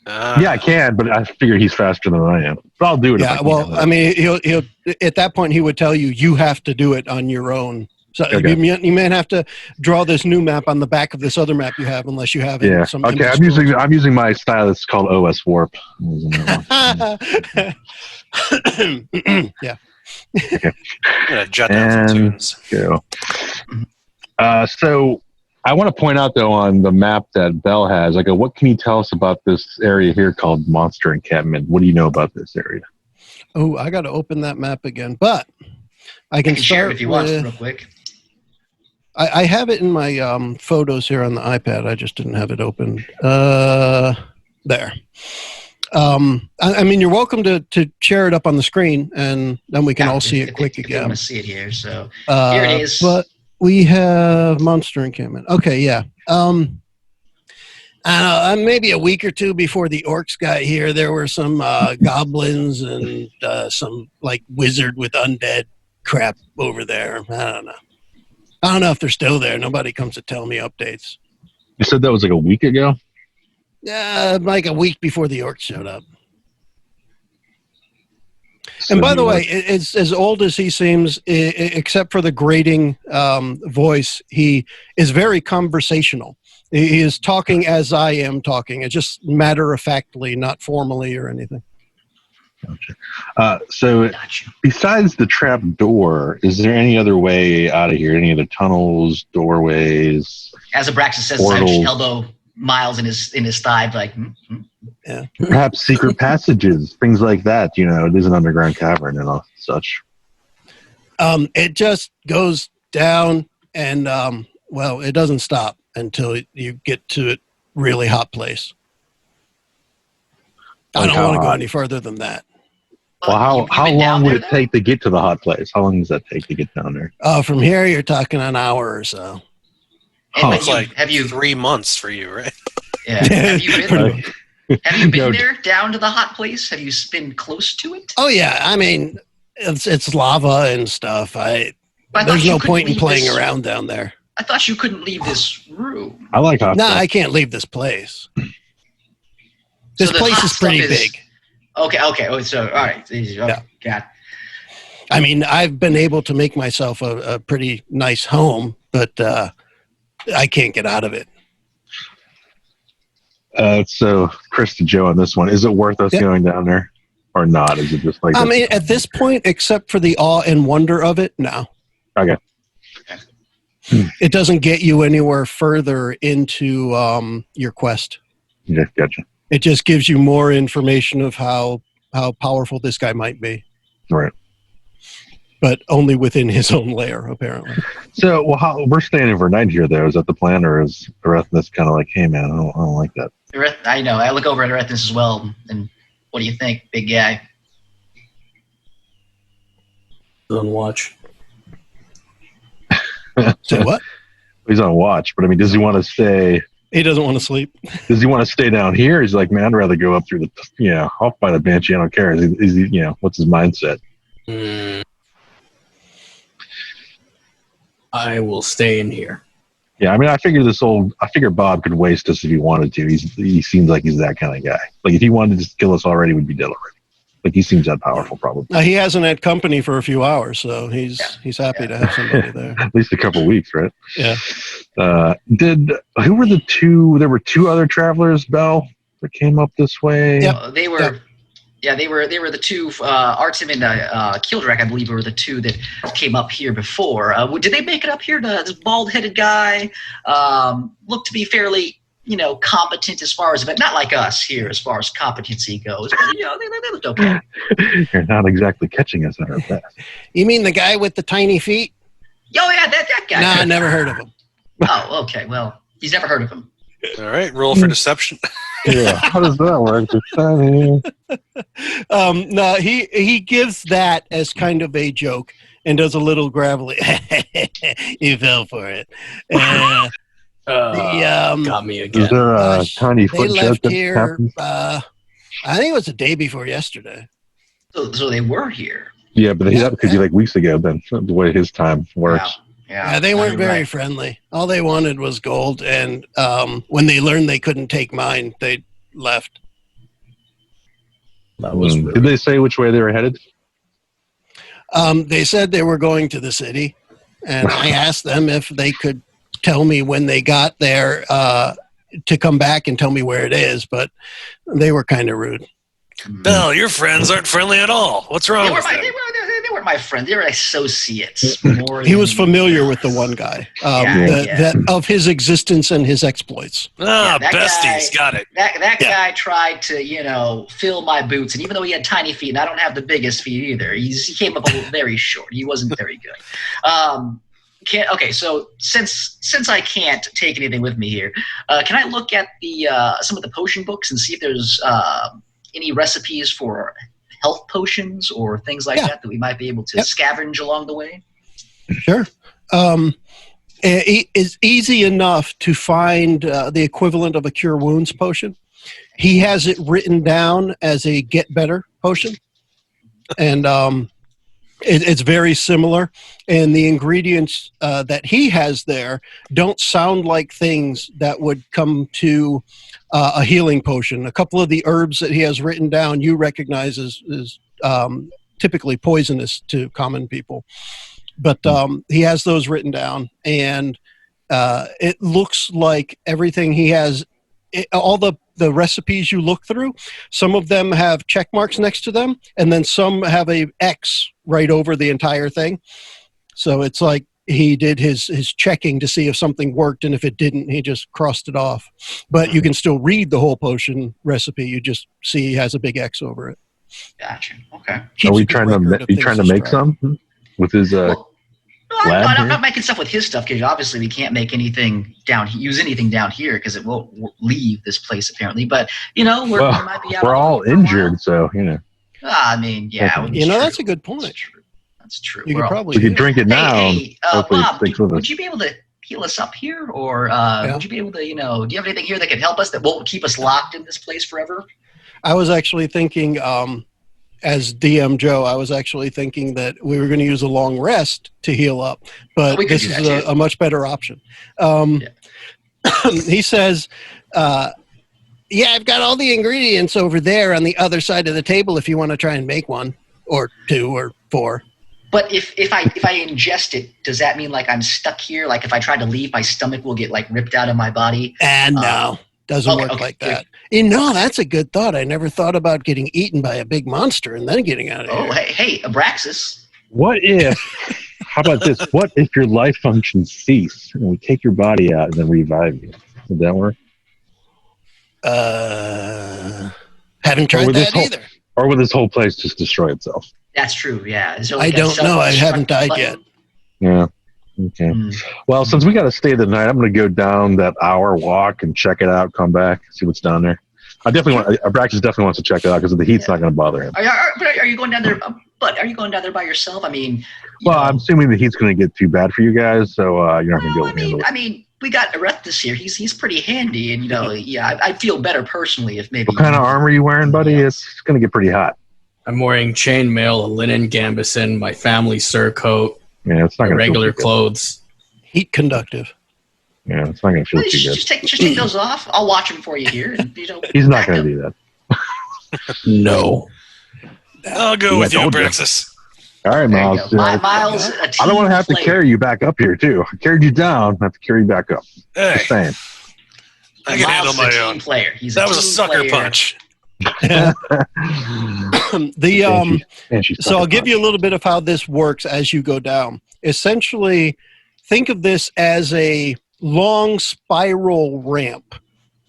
Yeah, I can, but I figure he's faster than I am. But I'll do it. Yeah. if I Well, can. I mean, he'll at that point he would tell you you have to do it on your own. So Okay. you may have to draw this new map on the back of this other map you have, unless you have Yeah. some. Okay. image I'm using my stylus called OS Warp. yeah. I'm gonna jot down some And- tunes. Go. So I want to point out though on the map that Bell has, what can you tell us about this area here called Monster Encampment? What do you know about this area? Oh, I got to open that map again, but I I can can share start it if you want, with- real quick. I have it in my photos here on the iPad. I just didn't have it open. There. I mean, you're welcome to share it up on the screen, and then we can all see it quick if you again. want to see it here, so here it is. But we have Monster Encampment. Okay, yeah. I don't know, maybe a week or two before the orcs got here, there were some goblins and some like wizard with undead crap over there. I don't know if they're still there. Nobody comes to tell me updates. You said that was like a week ago? Yeah, like a week before the orcs showed up. So And by the you way, it's as old as he seems, except for the grating voice. He is very conversational. He is talking as I am talking. It's just matter-of-factly, not formally or anything. So Gotcha. besides the trap door, is there any other way out of here? Any other tunnels, doorways? As Abraxas says, Portals. I elbow Miles in his thigh, like. Perhaps secret passages, things like that. It is an underground cavern and all such. It just goes down, and well, it doesn't stop until you get to a really hot place. I Like don't how want to go hot? any further than that. Well, You've how been down long would there, it though? take to get to the hot place? How long does that take to get down there? From here, you're talking an hour or so. And wait, It's like have you? 3 months for you, right? Yeah. Have you been? Pretty much. Have you been No. there down to the hot place? Have you been close to it? Oh yeah, I mean, it's lava and stuff. I thought There's you no couldn't point in leave playing this- around down there. I thought you couldn't leave this room. I like hot No, stuff. I can't leave this place. This So the place hot is pretty stuff is- big. Okay. Oh, so all right. Okay, Yeah. God. I mean, I've been able to make myself a pretty nice home, but I can't get out of it. So, Chris to Joe on this one. Is it worth us Yep. going down there or not? Is it just like... I mean, at this point, except for the awe and wonder of it, no. Okay. It doesn't get you anywhere further into your quest. Yeah, gotcha. It just gives you more information of how powerful this guy might be, Right. but only within his own lair, apparently. So, we're staying overnight here, though. Is that the plan, or is Erethnus kind of like, hey, man, I don't like that? I know. I look over at Erethnus as well. And what do you think, big guy? On watch. Say what? He's on watch, but I mean, does he want to stay? He doesn't want to sleep. Does he want to stay down here? He's like, man, I'd rather go up through the, I'll fight a banshee. I don't care. Is he, what's his mindset? I will stay in here. Yeah, I mean, I figure Bob could waste us if he wanted to. He seems like he's that kind of guy. Like if he wanted to just kill us already, we'd be dead already. Like he seems that powerful, probably. He hasn't had company for a few hours, so he's happy to have somebody there. At least a couple of weeks, right? Yeah. Who were the two? There were two other travelers, Bell, that came up this way. Yep. They were. Yep. Yeah, they were the two. Artem and Kildrak, I believe, were the two that came up here before. Did they make it up here? This bald-headed guy looked to be fairly, competent as far as, but not like us here as far as competency goes. But, they looked okay. You're not exactly catching us at our best. You mean the guy with the tiny feet? Oh yeah, that guy. Nah, I never heard of him. Oh, okay. Well, he's never heard of him. All right, roll for deception. Yeah, how does that work? No, he gives that as kind of a joke and does a little gravelly. You fell for it. Got me Is again. there a tiny They foot joke left that here. happens? I think it was the day before yesterday. So they were here. Yeah, but that could be like weeks ago then, the way his time works. Yeah, they weren't very friendly. All they wanted was gold, and when they learned they couldn't take mine, they left. That was Did they say which way they were headed? They said they were going to the city, and I asked them if they could tell me when they got there to come back and tell me where it is, but they were kind of rude. Bell, your friends aren't friendly at all. What's wrong with them? They weren't my friends. They were associates. He was familiar with the one guy, that of his existence and his exploits. Ah, that besties, guy- got it. That guy tried to, fill my boots, and even though he had tiny feet, and I don't have the biggest feet either, he came up very short. He wasn't very good. Okay, so since I can't take anything with me here, can I look at the some of the potion books and see if there's any recipes for health potions or things like that we might be able to scavenge along the way? Sure. It is easy enough to find the equivalent of a cure wounds potion. He has it written down as a get better potion. And it's very similar. And the ingredients that he has there don't sound like things that would come to a healing potion. A couple of the herbs that he has written down you recognize as typically poisonous to common people. But he has those written down, and it looks like everything he has, all the recipes you look through, some of them have check marks next to them, and then some have a X right over the entire thing. So it's like he did his checking to see if something worked, and if it didn't, he just crossed it off. But you can still read the whole potion recipe. You just see he has a big X over it. Gotcha. Okay. Are we trying to make some with his I'm not making stuff with his stuff, because obviously we can't make anything use anything down here because it won't leave this place apparently. But we might be out. We're all injured, so I mean, yeah. That's a good point. That's true. You could probably we could drink it now. Hey, Bob, with us. would you be able to heal us up here, or would you be able to, do you have anything here that could help us that won't keep us locked in this place forever? I was actually thinking, as DM Joe, I was actually thinking that we were going to use a long rest to heal up, but this is a much better option. He says, I've got all the ingredients over there on the other side of the table if you want to try and make one, or two, or four. But if I ingest it, does that mean like I'm stuck here? Like if I try to leave, my stomach will get like ripped out of my body? And no, doesn't work like that. That's a good thought. I never thought about getting eaten by a big monster and then getting out of here. Oh, hey, Abraxas. How about this? What if your life functions cease and we take your body out and then revive you? Would that work? Haven't tried that either. Or would this whole place just destroy itself? That's true, yeah. I don't know. I haven't died yet. Yeah. Okay. Well, since we got to stay the night, I'm going to go down that hour walk and check it out, come back, see what's down there. Abraxas definitely wants to check it out because the heat's not going to bother him. Are you going down there? But are you going down there by yourself? I mean, I'm assuming the heat's going to get too bad for you guys, so you're not going to be able to handle it. I mean, we got Erethus here. He's pretty handy, and I'd feel better personally if maybe. What kind of armor are you wearing, buddy? It's going to get pretty hot. I'm wearing chainmail, a linen gambeson, my family surcoat, Yeah, it's not going to regular clothes. Heat conductive. Yeah, it's not going to feel too good. Just take those off. I'll watch him for you here. And, He's not going to do that. No. I'll go Yeah, with you, told you. Praxis. All right, There you Miles. go. Miles, a I don't want to have to team carry you back up here, too. I carried you down. I have to carry you back up. Hey, Just saying. I can handle Miles is my a own. team player. He's That a was a team sucker player. punch. So I'll give you a little bit of how this works as you go down. Essentially, think of this as a long spiral ramp,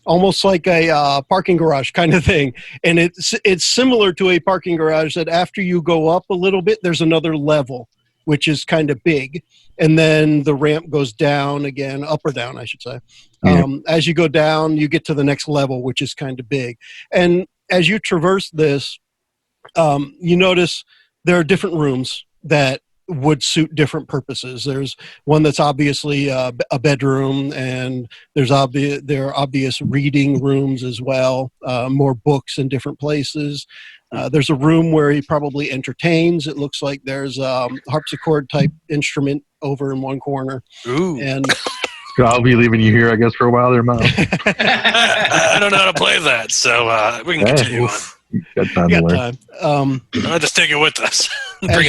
almost like a parking garage kind of thing. And it's similar to a parking garage that after you go up a little bit, there's another level, which is kind of big. And then the ramp goes down again, up or down, I should say. Yeah. As you go down, you get to the next level, which is kind of big. And as you traverse this, you notice there are different rooms that would suit different purposes. There's one that's obviously a bedroom, and there are obvious reading rooms as well, more books in different places. There's a room where he probably entertains. It looks like there's a harpsichord type instrument over in one corner. Ooh. And I'll be leaving you here, I guess, for a while there, Miles. I don't know how to play that, so we can continue on. Got time you to got learn. time. I'll just take it with us. As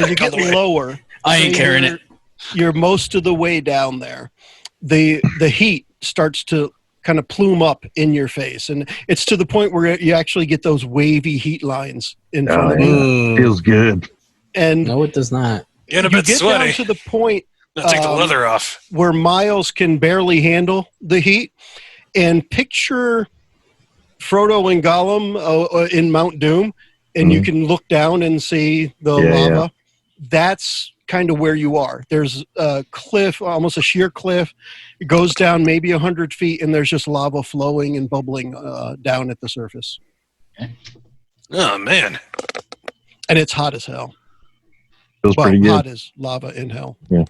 you get lower, I ain't carrying it. You're most of the way down there. The heat starts to kind of plume up in your face, and it's to the point where you actually get those wavy heat lines in front of you. Feels good. And No, it does not. Get a you bit get sweaty. down to the point Now take the leather off. where Miles can barely handle the heat, and picture Frodo and Gollum in Mount Doom, and you can look down and see the lava. Yeah. That's kind of where you are. There's a cliff, almost a sheer cliff. It goes down maybe 100 feet, and there's just lava flowing and bubbling down at the surface. Oh, man. And it's hot as hell. Feels Well, pretty good. hot as lava in hell. Yeah.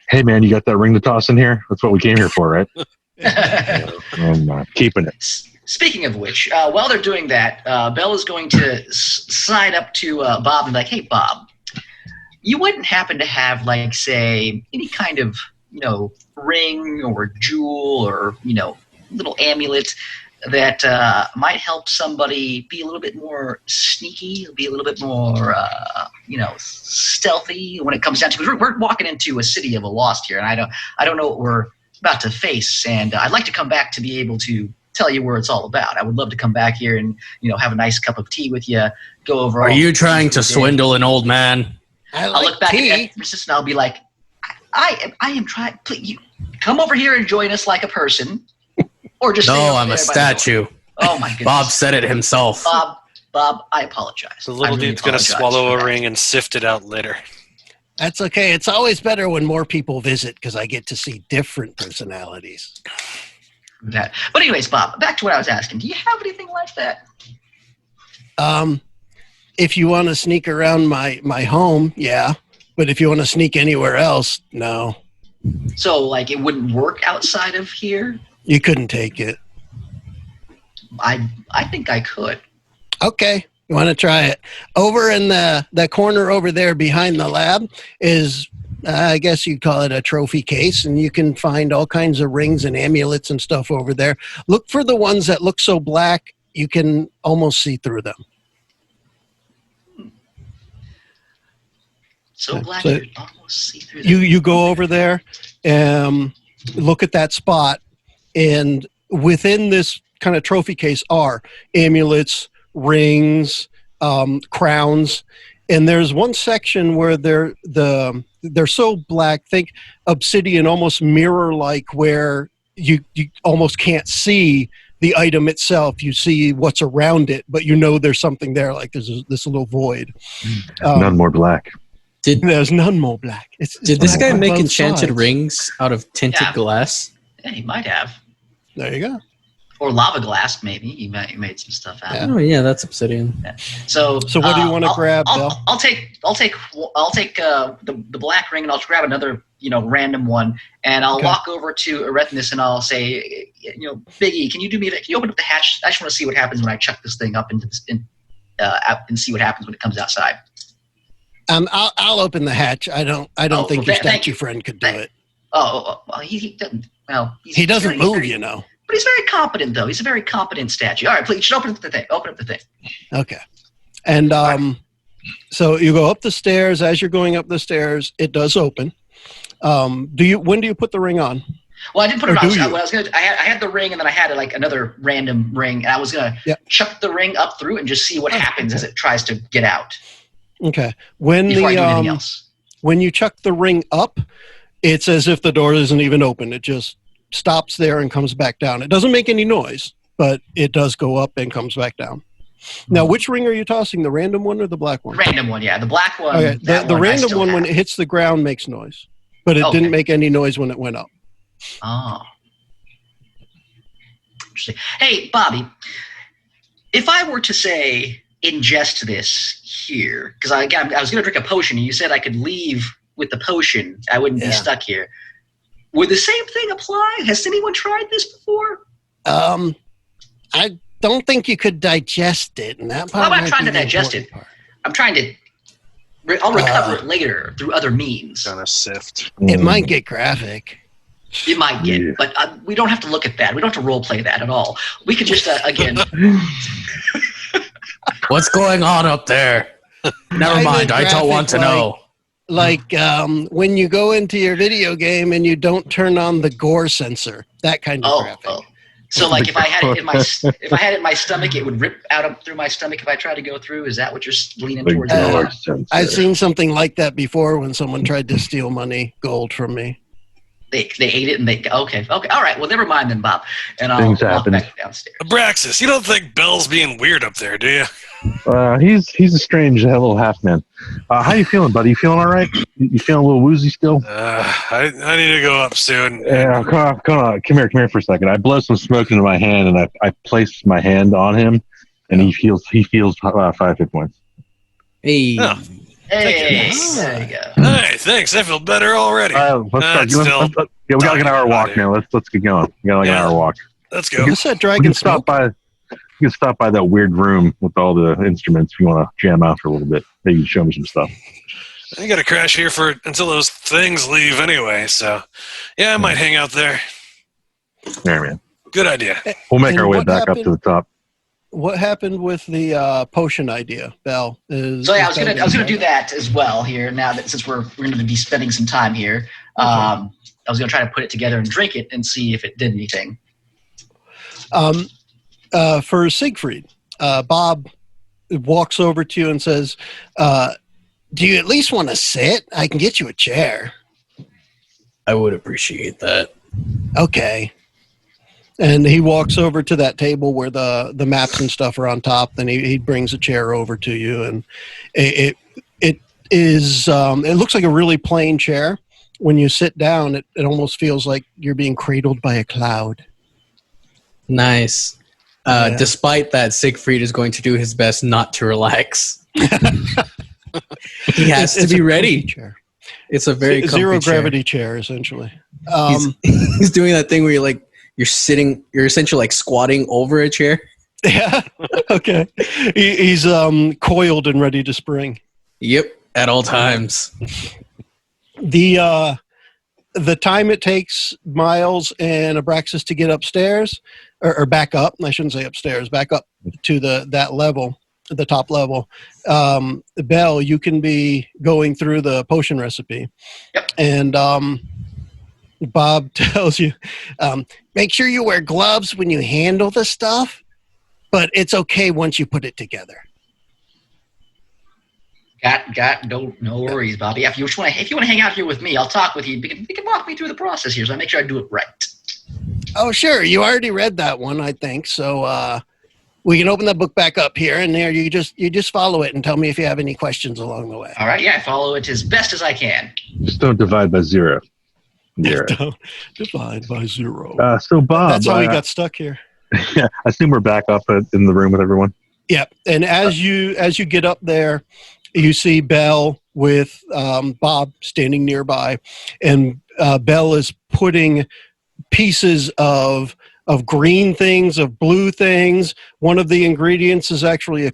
Hey, man, you got that ring to toss in here? That's what we came here for, right? I'm keeping it. Speaking of which, while they're doing that, Belle is going to sign up to Bob and be like, hey, Bob, you wouldn't happen to have, like, say, any kind of, ring or jewel or, little amulet that might help somebody be a little bit more sneaky, be a little bit more, stealthy when it comes down to, because we're walking into a city of the lost here, and I don't know what we're about to face, and I'd like to come back to be able to tell you where it's all about. I would love to come back here and have a nice cup of tea with you, go over. Are you trying to swindle an old man? I'll look back at Francis and I'll be like, I am trying. Please, you come over here and join us like a person, or just No, I'm a statue. Oh my goodness! Bob said it himself. Bob, I apologize. The little dude's going to swallow a ring and sift it out later. That's okay. It's always better when more people visit because I get to see different personalities. But anyways, Bob, back to what I was asking. Do you have anything like that? If you want to sneak around my home, yeah. But if you want to sneak anywhere else, no. So, like, it wouldn't work outside of here? You couldn't take it. I think I could. Okay. You want to try it? Over in the corner over there behind the lab is, I guess you'd call it a trophy case, and you can find all kinds of rings and amulets and stuff over there. Look for the ones that look so black you can almost see through them. So black So you could almost see through them. You go over there and look at that spot, and within this kind of trophy case are amulets, rings, crowns, and there's one section where they're so black, think obsidian, almost mirror-like, where you almost can't see the item itself. You see what's around it, but there's something there, like there's this little void. None more black. There's none more black. Did this guy on make both enchanted sides. rings out of tinted glass? Yeah, he might have. There you go. Or lava glass, maybe. He made some stuff out. Yeah. Oh yeah, that's obsidian. So what do you want to grab, Bill? I'll take the black ring, and I'll grab another random one, and I'll walk over to Erethnus and I'll say, Biggie, can you open up the hatch? I just want to see what happens when I chuck this thing up into this out and see what happens when it comes outside. I'll open the hatch. I don't think your statue friend could do it. Well, he doesn't. Well, He doesn't move, you know. But he's very competent, though. He's a very competent statue. All right, please, just open up the thing. Open up the thing. Okay. And so you go up the stairs. As you're going up the stairs, it does open. When do you put the ring on? Well, I didn't put it on. I had the ring, and then I had like another random ring, and I was gonna chuck the ring up through and just see what happens as it tries to get out. Okay. Before I do anything else. When you chuck the ring up, it's as if the door isn't even open. It just stops there and comes back down. It doesn't make any noise, but it does go up and comes back down. Now, which ring are you tossing? The random one or the black one? Random one, yeah. The black one. Okay. The random one, when it hits the ground, makes noise, but it didn't make any noise when it went up. Oh. Interesting. Hey, Bobby, if I were to say ingest this here, because I was going to drink a potion, and you said I could leave with the potion. I wouldn't be stuck here. Would the same thing apply? Has anyone tried this before? I don't think you could digest it. And that I'm not trying to digest it. I'm trying to. I'll recover it later through other means. Gonna sift. It might get graphic. It might get, but we don't have to look at that. We don't have to role play that at all. We could just again. What's going on up there? Never mind. I don't want to know. Like when you go into your video game and you don't turn on the gore sensor, that kind of graphic. Oh. So like if I had it in my stomach, it would rip out up through my stomach if I tried to go through. Is that what you're leaning towards? I've seen something like that before when someone tried to steal gold from me. They ate it and okay, all right. Well, never mind then, Bob. And I'll walk back downstairs. Abraxas, you don't think Bell's being weird up there, do you? He's a strange little half man. How you feeling, buddy? You feeling all right? You feeling a little woozy still? I need to go up soon. Yeah, come here for a second. I blow some smoke into my hand, and I place my hand on him, and he feels 5 hit points. Hey. Oh. Hey, there you go. Hey, thanks. I feel better already. We got like an hour walk now. Let's get going. We got like an hour walk. Let's go. What's that dragon smoke? You can stop by that weird room with all the instruments if you want to jam out for a little bit. Maybe show me some stuff. I got to crash here until those things leave anyway. So, yeah, I might hang out there. There, man. Good idea. We'll make our way back up to the top. What happened with the potion idea, Bell? I was gonna do that as well here. Now that since we're going to be spending some time here, I was gonna try to put it together and drink it and see if it did anything. For Siegfried, Bob walks over to you and says, "Do you at least want to sit? I can get you a chair." I would appreciate that. Okay. And he walks over to that table where the maps and stuff are on top. Then he brings a chair over to you, and it looks like a really plain chair. When you sit down, it almost feels like you're being cradled by a cloud. Nice. Despite that, Siegfried is going to do his best not to relax. He has to be ready. Chair. It's a very zero gravity chair, essentially. He's doing that thing where you're essentially like squatting over a chair. Yeah. Okay. He's coiled and ready to spring. Yep. At all times. The time it takes Miles and Abraxas to get upstairs or back up, I shouldn't say upstairs, back up to that level, the top level. Belle, you can be going through the potion recipe. Yep. And Bob tells you, make sure you wear gloves when you handle the stuff, but it's okay once you put it together. No worries, Bobby. If you want to hang out here with me, I'll talk with you. You can walk me through the process here, so I make sure I do it right. Oh, sure. You already read that one, I think. So we can open the book back up here, and there you just follow it and tell me if you have any questions along the way. All right. Yeah, I follow it as best as I can. Just don't divide by zero. Don't divide by zero. So Bob, that's how we got stuck here. Yeah, I assume we're back up in the room with everyone. Yeah, and as you get up there, you see Belle with Bob standing nearby, and Belle is putting pieces of green things, of blue things. One of the ingredients is actually a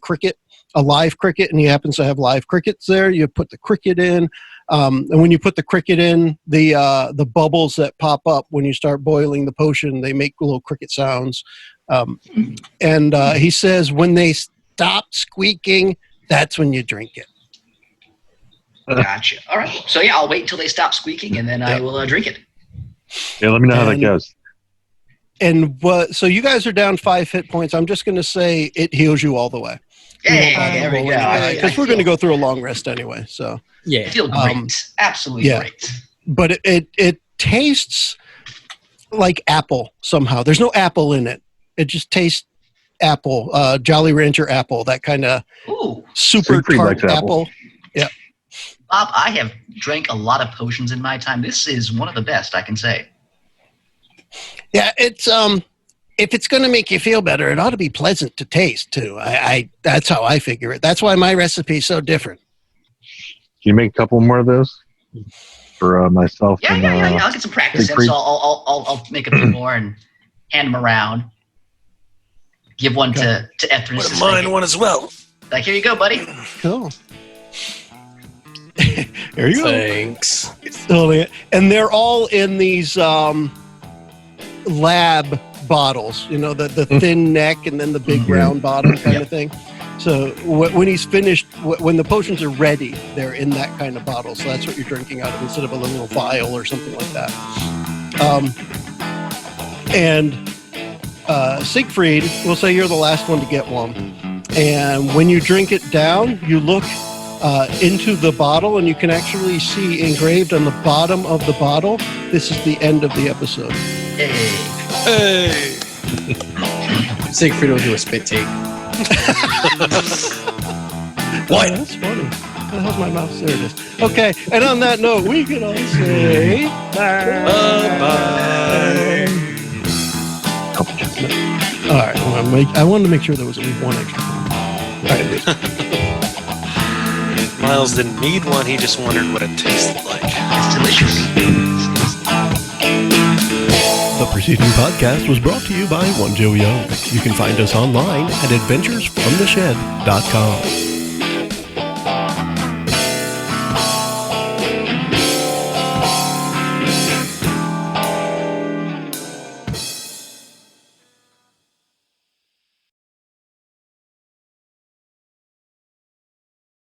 live cricket, and he happens to have live crickets there. You put the cricket in. And when you put the cricket in, the bubbles that pop up when you start boiling the potion, they make little cricket sounds. And he says when they stop squeaking, that's when you drink it. Gotcha. All right. So yeah, I'll wait until they stop squeaking, and then I will drink it. Yeah, let me know how that goes. And so you guys are down 5 hit points. I'm just going to say it heals you all the way. Hey, there we go. Because we're going to go through a long rest anyway. So Yeah. I feel great. Absolutely great. But it tastes like apple somehow. There's no apple in it. It just tastes apple, Jolly Rancher apple, that kind of super tart apple. Yeah. Bob, I have drank a lot of potions in my time. This is one of the best, I can say. Yeah, it's if it's going to make you feel better, it ought to be pleasant to taste too. I that's how I figure it. That's why my recipe is so different. Can you make a couple more of those for myself? Yeah, I'll get some practice in, so I'll make a few more and hand them around. Give one to Ethris. Put mine one as well. Like, here you go, buddy. Cool. There you go. Thanks. And they're all in these lab bottles, you know, the thin neck and then the big round bottom kind of thing. So when he's finished, when the potions are ready, they're in that kind of bottle. So that's what you're drinking out of instead of a little vial or something like that. And Siegfried, we'll say you're the last one to get one. And when you drink it down, you look into the bottle and you can actually see engraved on the bottom of the bottle, this is the end of the episode. Hey. Siegfried will do a spit take. What? Oh, that's funny. Where the hell's my mouse? There it is. Okay, and on that note, we can all say bye. All right, I wanted to make sure there was at least one extra. All right. Miles didn't need one. He just wondered what it tasted like. It's delicious. The preceding podcast was brought to you by onejoeyoung. You can find us online at adventuresfromtheshed.com.